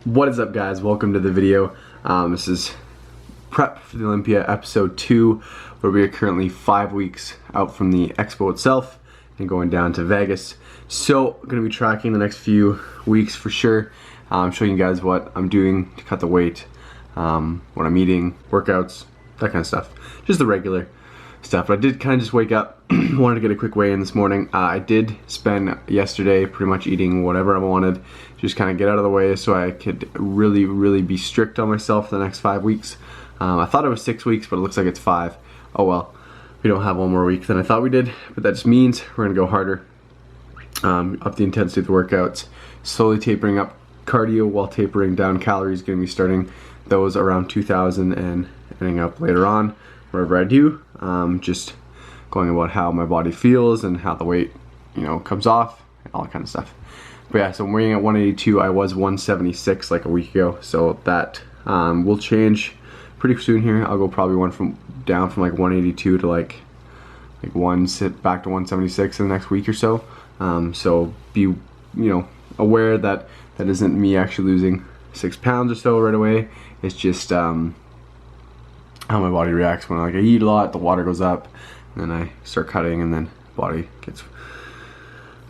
What is up, guys? Welcome to the video. This is Prep for the Olympia episode 2, where we are currently 5 weeks out from the expo itself and going down to Vegas. So I'm going to be tracking the next few weeks for sure. Showing you guys what I'm doing to cut the weight, what I'm eating, workouts, that kind of stuff. Just the regular stuff. But I did kind of just wake up, wanted to get a quick weigh in this morning. I did spend yesterday pretty much eating whatever I wanted, just kind of get out of the way so I could really be strict on myself for the next 5 weeks. I thought it was 6 weeks, but it looks like it's 5. Oh well, we don't have one more week than I thought we did, but that just means we're gonna go harder, up the intensity of the workouts, slowly tapering up cardio while tapering down calories. Gonna be starting those around 2,000 and ending up later on wherever I do, just going about how my body feels and how the weight, comes off and all that kind of stuff. But yeah, so I'm weighing at 182. I was 176 like a week ago, so that will change pretty soon here. I'll go probably down from like 182 to like sit back to 176 in the next week or so. So be aware that that isn't me actually losing 6 pounds or so right away. It's just how my body reacts when I eat a lot. The water goes up, and then I start cutting, and then body gets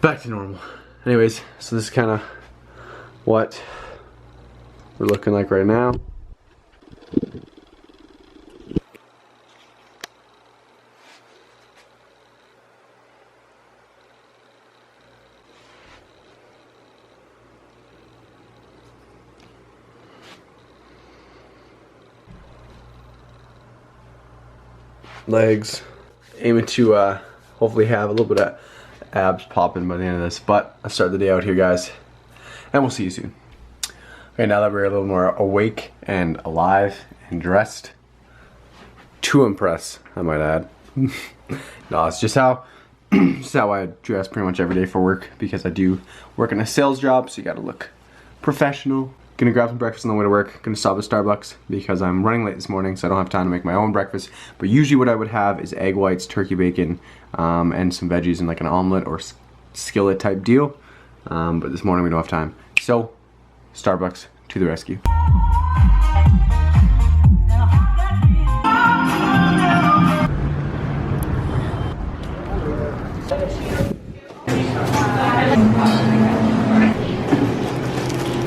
back to normal. Anyways, so this is kind of what we're looking like right now. Legs, aiming to hopefully have a little bit of abs popping by the end of this, but I'll start the day out here, guys, and we'll see you soon. Okay, now that we're a little more awake and alive and dressed to impress, I might add. No, it's just how I dress pretty much every day for work, because I do work in a sales job, so you gotta look professional. Gonna grab some breakfast on the way to work. Gonna stop at Starbucks because I'm running late this morning, so I don't have time to make my own breakfast. But usually what I would have is egg whites, turkey bacon, and some veggies in like an omelet or skillet type deal. But this morning we don't have time. So, Starbucks to the rescue.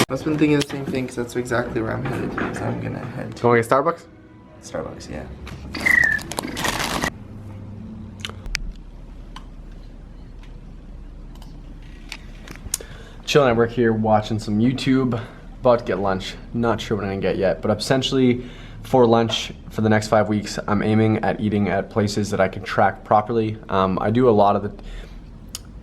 I've been thinking the same thing, because that's exactly where I'm headed. So I'm gonna head to Going to Starbucks? Starbucks, yeah. Chilling at work here, watching some YouTube. About to get lunch. Not sure what I'm gonna get yet, but essentially for lunch for the next 5 weeks, I'm aiming at eating at places that I can track properly. I do a lot of the...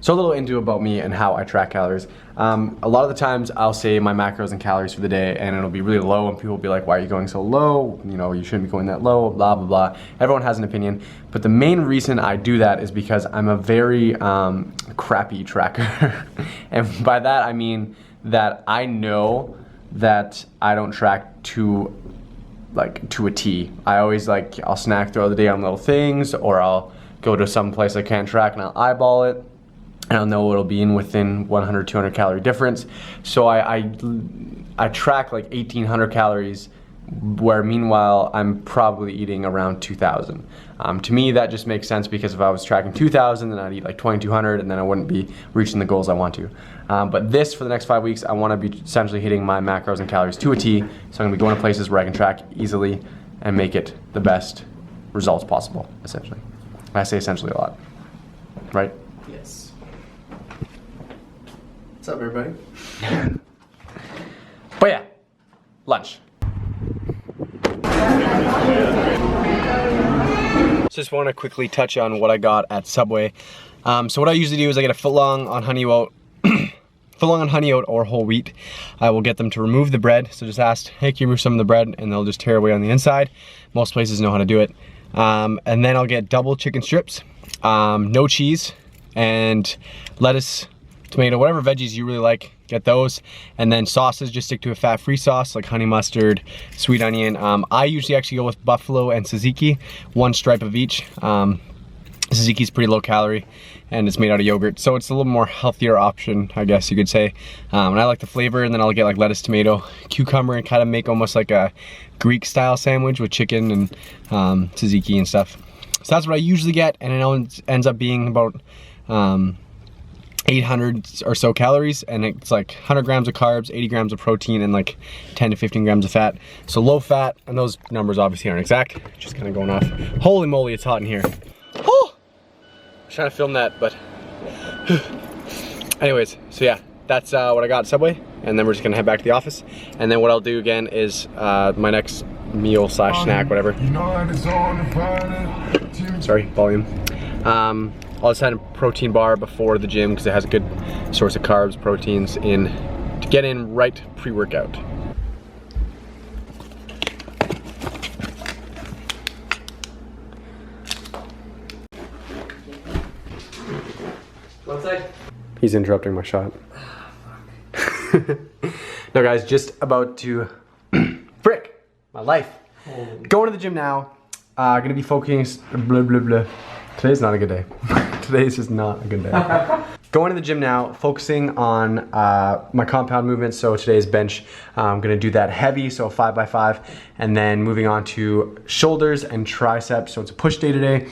So a little into about me and how I track calories. A lot of the times I'll say my macros and calories for the day, and it'll be really low, and people will be like, why are you going so low? You shouldn't be going that low, blah, blah, blah. Everyone has an opinion. But the main reason I do that is because I'm a very crappy tracker. And by that I mean that I know that I don't track to a T. I always I'll snack throughout the day on little things, or I'll go to some place I can't track and I'll eyeball it. I don't know what'll be in within 100, 200 calorie difference. So I track like 1,800 calories, where meanwhile I'm probably eating around 2,000. To me that just makes sense, because if I was tracking 2,000, then I'd eat like 2,200, and then I wouldn't be reaching the goals I want to. But this, for the next 5 weeks, I want to be essentially hitting my macros and calories to a T. So I'm going to be going to places where I can track easily and make it the best results possible, essentially. I say essentially a lot, right? Yes. What's up, everybody? But yeah, lunch. Just want to quickly touch on what I got at Subway. So what I usually do is I get a footlong on honey oat, or whole wheat. I will get them to remove the bread. So just ask, hey, can you remove some of the bread? And they'll just tear away on the inside. Most places know how to do it. And then I'll get double chicken strips, no cheese, and lettuce, tomato, whatever veggies you really like, get those. And then sauces, just stick to a fat-free sauce like honey mustard, sweet onion. I usually actually go with buffalo and tzatziki, one stripe of each. Tzatziki's pretty low calorie and it's made out of yogurt, so it's a little more healthier option, I guess you could say. And I like the flavor, and then I'll get like lettuce, tomato, cucumber, and kind of make almost like a Greek style sandwich with chicken and tzatziki and stuff. So that's what I usually get, and it ends up being about 800 or so calories, and it's like 100 grams of carbs, 80 grams of protein, and like 10 to 15 grams of fat. So low fat, and those numbers obviously aren't exact, just kind of going off. Holy moly, it's hot in here. Oh! I was trying to film that, but anyways, so yeah, that's what I got at Subway, and then we're just gonna head back to the office, and then what I'll do again is my next meal slash snack, whatever. Sorry, volume. I'll just have a protein bar before the gym because it has a good source of carbs, proteins in to get in right pre-workout. Outside. He's interrupting my shot. No guys, just about to frick my life. Going to the gym now. Gonna be focusing blah blah blah. Today's not a good day. Today's just not a good day. Going to the gym now, focusing on my compound movements. So today's bench, I'm gonna do that heavy, so 5x5, and then moving on to shoulders and triceps. So it's a push day today.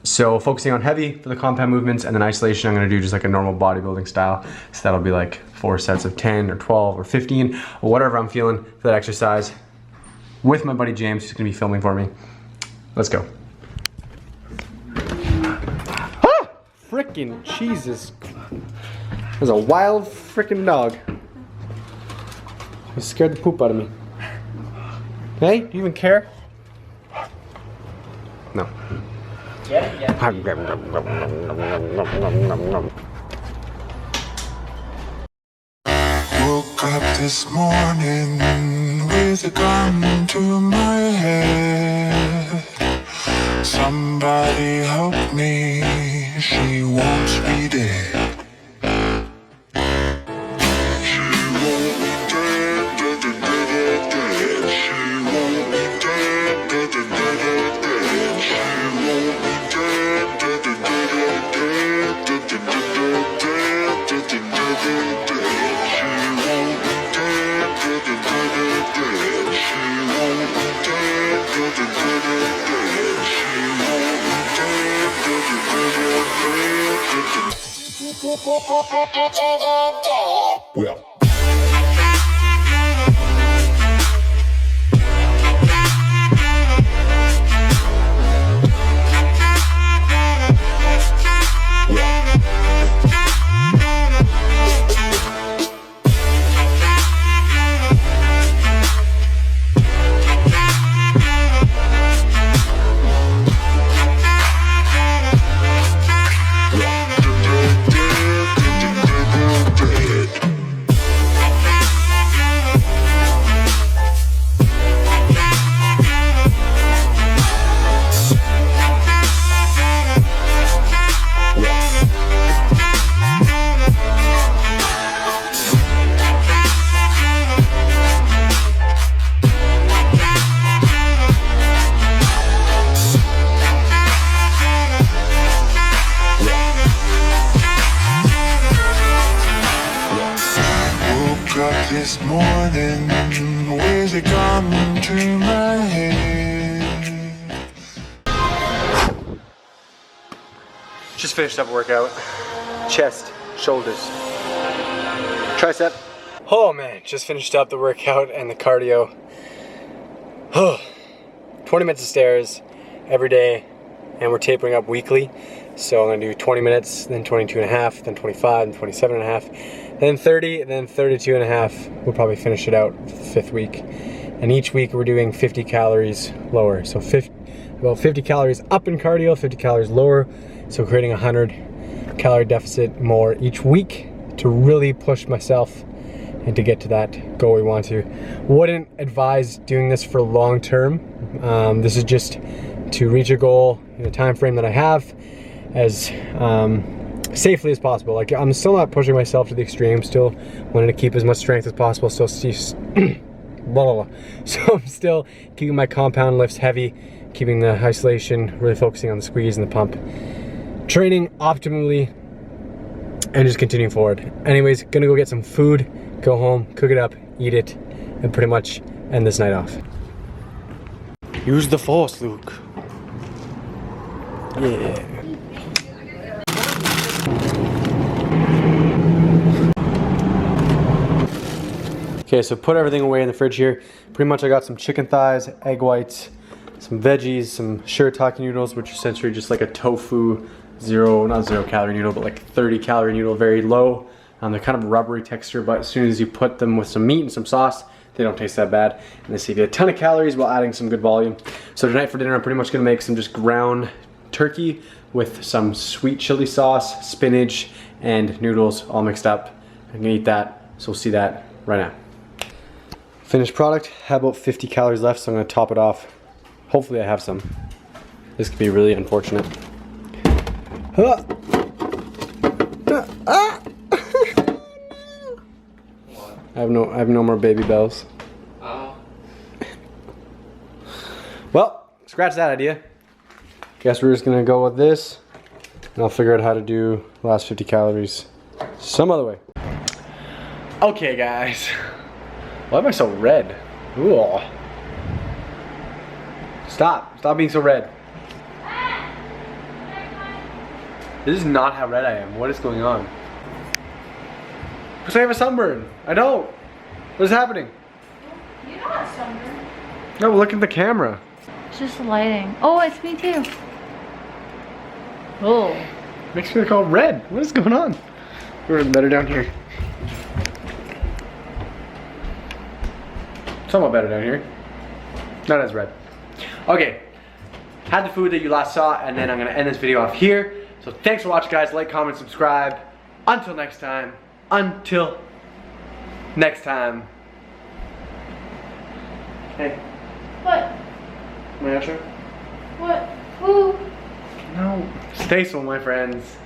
So focusing on heavy for the compound movements, and then isolation I'm gonna do just like a normal bodybuilding style. So that'll be like 4 sets of 10 or 12 or 15 or whatever I'm feeling for that exercise with my buddy James, who's gonna be filming for me. Let's go. Ah! Frickin' Jesus. There's a wild frickin' dog. He scared the poop out of me. Hey, do you even care? No. Yeah. Woke up this morning with a gun to my head. Somebody help me, she wants me dead. Well. This morning, where's it gone to my head? Just finished up a workout. Chest, shoulders, tricep. Oh man, just finished up the workout and the cardio. 20 minutes of stairs every day, and we're tapering up weekly. So I'm gonna do 20 minutes, then 22 and a half, then 25, then 27 and a half, then 30, then 32 and a half. We'll probably finish it out 5th week. And each week we're doing 50 calories lower. So about 50 calories up in cardio, 50 calories lower. So creating a 100 calorie deficit more each week to really push myself and to get to that goal we want to. Wouldn't advise doing this for long term. This is just to reach a goal in the time frame that I have, as safely as possible. Like, I'm still not pushing myself to the extreme, still wanting to keep as much strength as possible, still blah, blah, blah. So I'm still keeping my compound lifts heavy, keeping the isolation, really focusing on the squeeze and the pump. training optimally and just continuing forward. Anyways, gonna go get some food, go home, cook it up, eat it, and pretty much end this night off. Use the force, Luke. Yeah. Okay, so put everything away in the fridge here. Pretty much I got some chicken thighs, egg whites, some veggies, some shirataki noodles, which are essentially just like a tofu, not zero calorie noodle, but like 30 calorie noodle, very low. They're kind of rubbery texture, but as soon as you put them with some meat and some sauce, they don't taste that bad. And they save you a ton of calories while adding some good volume. So tonight for dinner, I'm pretty much gonna make some just ground turkey with some sweet chili sauce, spinach, and noodles all mixed up. I'm gonna eat that, so we'll see that right now. Finished product, have about 50 calories left, so I'm gonna top it off. Hopefully I have some. This could be really unfortunate. I have no more baby bells. Well, scratch that idea. Guess we're just gonna go with this, and I'll figure out how to do the last 50 calories some other way. Okay, guys. Why am I so red? Ooh. Stop being so red. This is not how red I am. What is going on? Because I have a sunburn. I don't. What is happening? You're not sunburned. No, look at the camera. It's just the lighting. Oh, it's me too. Oh. Makes me look all red. What is going on? We're better down here. Somewhat better down here. Not as red. Okay. Had the food that you last saw, and then I'm going to end this video off here. So thanks for watching, guys. Like, comment, subscribe. Until next time. Until next time. Hey. What? My outro? What? Who? No. Stay swole, my friends.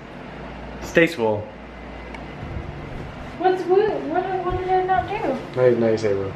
Stay swole. What did I not do? Now you say, bro.